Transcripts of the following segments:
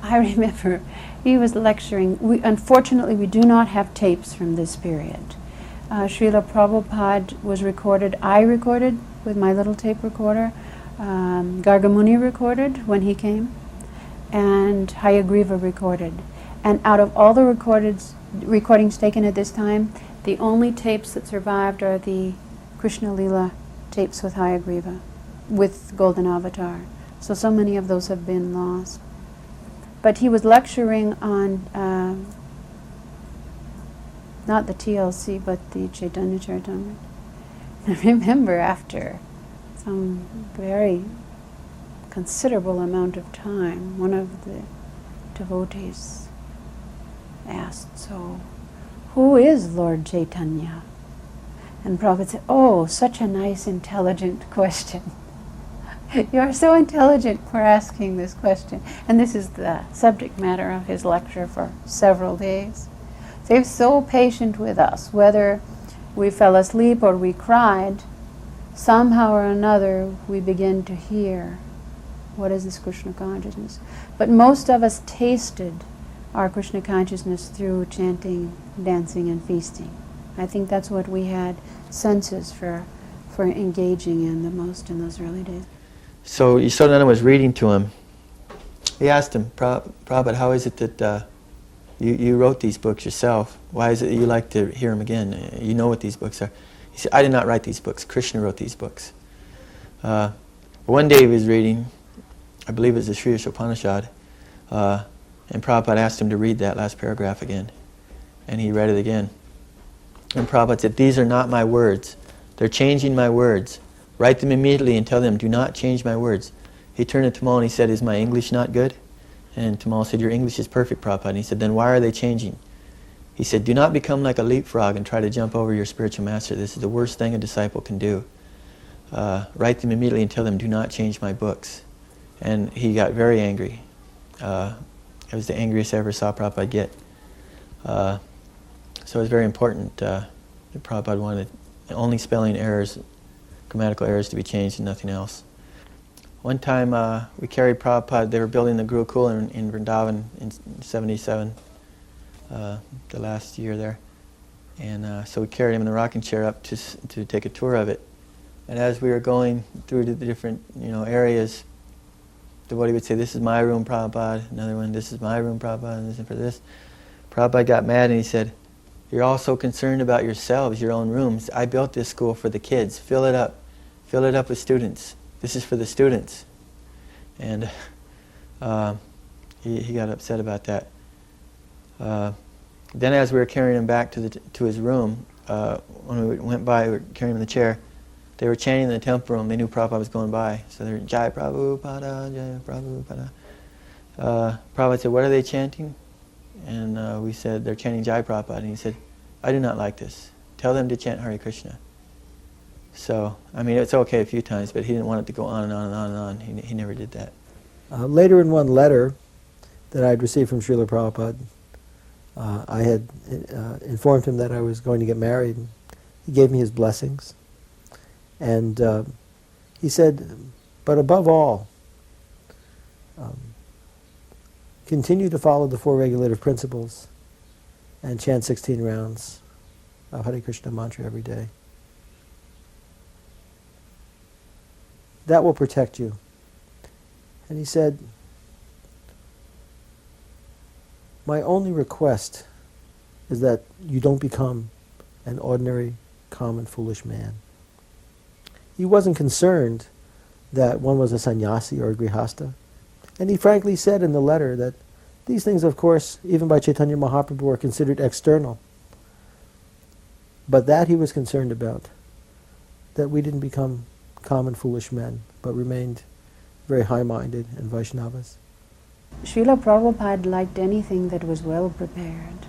I remember he was lecturing. Unfortunately, we do not have tapes from this period. Srila Prabhupada was recorded. I recorded with my little tape recorder. Gargamuni recorded when he came, and Hayagriva recorded. And out of all the recordings taken at this time, the only tapes that survived are the Krishna Lila tapes with Hayagriva, with Golden Avatar. So many of those have been lost. But he was lecturing on, not the TLC, but the Chaitanya Charitamrita. I remember after some very considerable amount of time, one of the devotees asked, "So, who is Lord Chaitanya?" And Prabhupada said, "Oh, such a nice, intelligent question. You are so intelligent for asking this question." And this is the subject matter of his lecture for several days. So he was so patient with us, whether we fell asleep or we cried, somehow or another we begin to hear, what is this Krishna consciousness? But most of us tasted our Krishna consciousness through chanting, dancing, and feasting. I think that's what we had senses for engaging in the most in those early days. So Yasodhananda was reading to him. He asked him, Prabhupada, how is it that you wrote these books yourself? Why is it that you like to hear them again? You know what these books are. He said, I did not write these books. Krishna wrote these books. One day he was reading, I believe it was the Sri Upanishad, and Prabhupada asked him to read that last paragraph again. And he read it again. And Prabhupada said, these are not my words. They're changing my words. Write them immediately and tell them, do not change my words. He turned to Tamal and he said, is my English not good? And Tamal said, your English is perfect, Prabhupada. And he said, then why are they changing? He said, do not become like a leapfrog and try to jump over your spiritual master. This is the worst thing a disciple can do. Write them immediately and tell them, do not change my books. And he got very angry. It was the angriest I ever saw Prabhupada get. So it was very important that Prabhupada wanted only spelling errors, grammatical errors to be changed and nothing else. One time we carried Prabhupada, they were building the Gurukul in Vrindavan in 77, the last year there. And so we carried him in the rocking chair up to take a tour of it. And as we were going through the different areas, the devotee would say, this is my room, Prabhupada. Another one, this is my room, Prabhupada, and this is for this. Prabhupada got mad and he said, you're all so concerned about yourselves, your own rooms. I built this school for the kids. Fill it up. Fill it up with students. This is for the students. And he got upset about that. Then as we were carrying him back to his room, when we went by, we were carrying him in the chair, they were chanting in the temple room. They knew Prabhupada was going by. So they were, Jai Prabhupada, Jai Prabhupada. Prabhupada said, what are they chanting? And we said, they're chanting Jai Prabhupada. And he said, I do not like this. Tell them to chant Hare Krishna. So, I mean, it's okay a few times, but he didn't want it to go on and on and on and on. He never did that. Later in one letter that I had received from Srila Prabhupada, I had informed him that I was going to get married. He gave me his blessings. And he said, but above all, continue to follow the 4 regulative principles and chant 16 rounds of Hare Krishna mantra every day. That will protect you. And he said, my only request is that you don't become an ordinary, common, foolish man. He wasn't concerned that one was a sannyasi or a grihasta. And he frankly said in the letter that these things, of course, even by Chaitanya Mahaprabhu, are considered external. But that he was concerned about, that we didn't become common, foolish men, but remained very high-minded and Vaishnavas. Srila Prabhupada liked anything that was well prepared.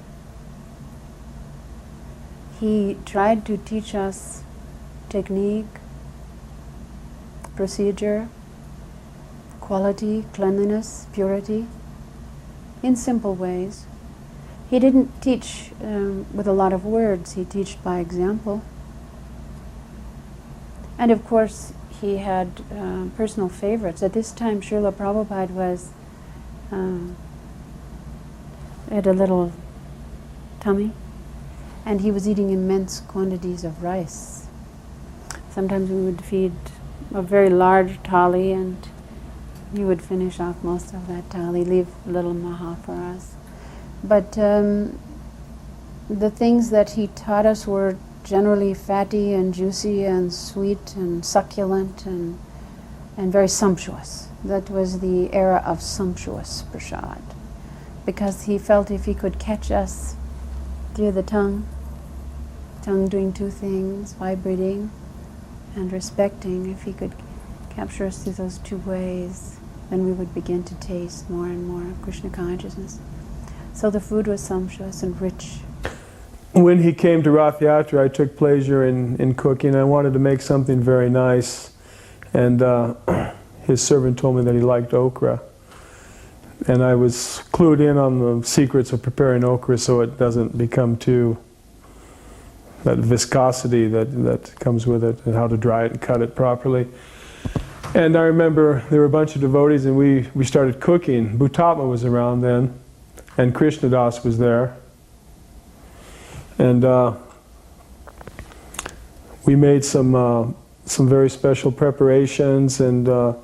He tried to teach us technique, procedure, quality, cleanliness, purity, in simple ways. He didn't teach with a lot of words, he taught by example. And of course, he had personal favorites. At this time, Srila Prabhupada was had a little tummy, and he was eating immense quantities of rice. Sometimes we would feed a very large thali, and he would finish off most of that thali, leave a little maha for us. But the things that he taught us were generally fatty and juicy and sweet and succulent and very sumptuous. That was the era of sumptuous prasad, because he felt if he could catch us through the tongue doing two things, vibrating and respecting, if he could capture us through those two ways, then we would begin to taste more and more Krishna consciousness. So the food was sumptuous and rich. When he came to Rath Yatra, I took pleasure in cooking. I wanted to make something very nice, and his servant told me that he liked okra. And I was clued in on the secrets of preparing okra so it doesn't become too, that viscosity that comes with it, and how to dry it and cut it properly. And I remember there were a bunch of devotees, and we started cooking. Bhutatma was around then, and Krishnadas was there. And we made some very special preparations, and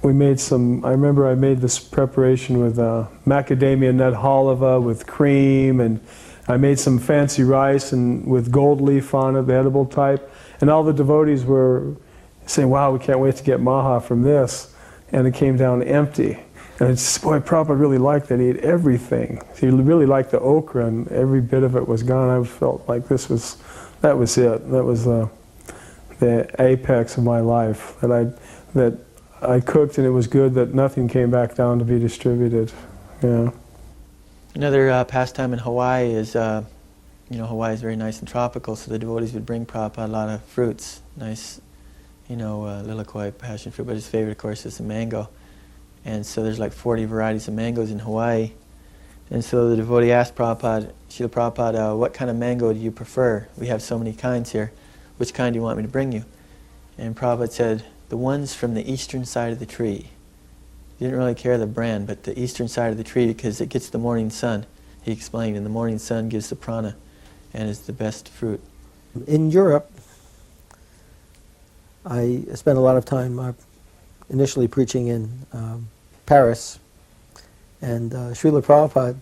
we made some, I remember I made this preparation with macadamia nut halava with cream, and I made some fancy rice and with gold leaf on it, the edible type. And all the devotees were saying, wow, we can't wait to get maha from this. And it came down empty. And it's, boy, Prabhupada really liked that. He ate everything. He really liked the okra, and every bit of it was gone. I felt like that was it. That was the apex of my life. That I cooked and it was good, that nothing came back down to be distributed. Yeah. Another pastime in Hawaii is, Hawaii is very nice and tropical, so the devotees would bring Prabhupada a lot of fruits. Nice, lilikoi, passion fruit, but his favorite, of course, is the mango. And so there's like 40 varieties of mangoes in Hawaii. And so the devotee asked Prabhupada, Srila Prabhupada, what kind of mango do you prefer? We have so many kinds here. Which kind do you want me to bring you? And Prabhupada said, the ones from the eastern side of the tree. He didn't really care the brand, but the eastern side of the tree, because it gets the morning sun. He explained, and the morning sun gives the prana and is the best fruit. In Europe, I spent a lot of time initially preaching in Paris, and Srila Prabhupada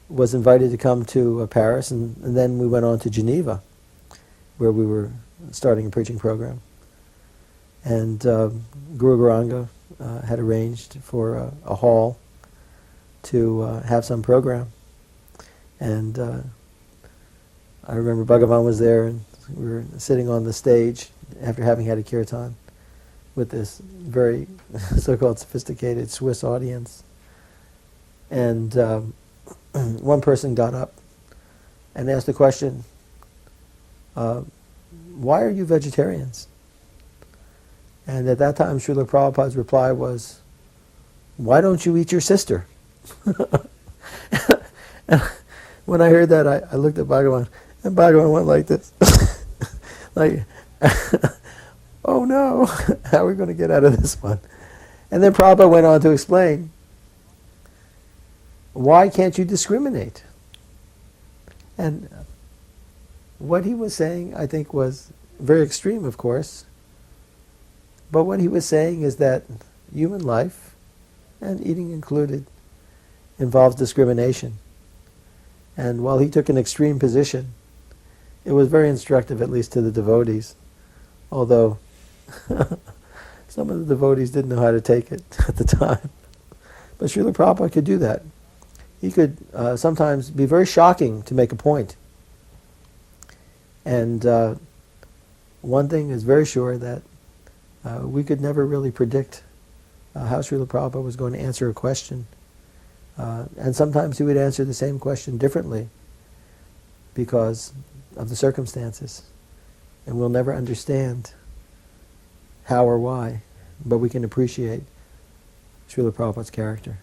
was invited to come to Paris, and then we went on to Geneva, where we were starting a preaching program. And Guru Garanga had arranged for a hall to have some program. And I remember Bhagavan was there, and we were sitting on the stage after having had a kirtan with this very so-called sophisticated Swiss audience. And one person got up and asked the question, why are you vegetarians? And at that time, Srila Prabhupada's reply was, why don't you eat your sister? When I heard that, I looked at Bhagavan, and Bhagavan went like this. Like, oh no, how are we going to get out of this one? And then Prabhupada went on to explain, why can't you discriminate? And what he was saying, I think, was very extreme, of course. But what he was saying is that human life, and eating included, involves discrimination. And while he took an extreme position, it was very instructive, at least to the devotees. Although some of the devotees didn't know how to take it at the time. But Srila Prabhupada could do that. He could sometimes be very shocking to make a point. And one thing is very sure, that we could never really predict how Srila Prabhupada was going to answer a question. And sometimes he would answer the same question differently because of the circumstances. And we'll never understand how or why, but we can appreciate Srila Prabhupada's character.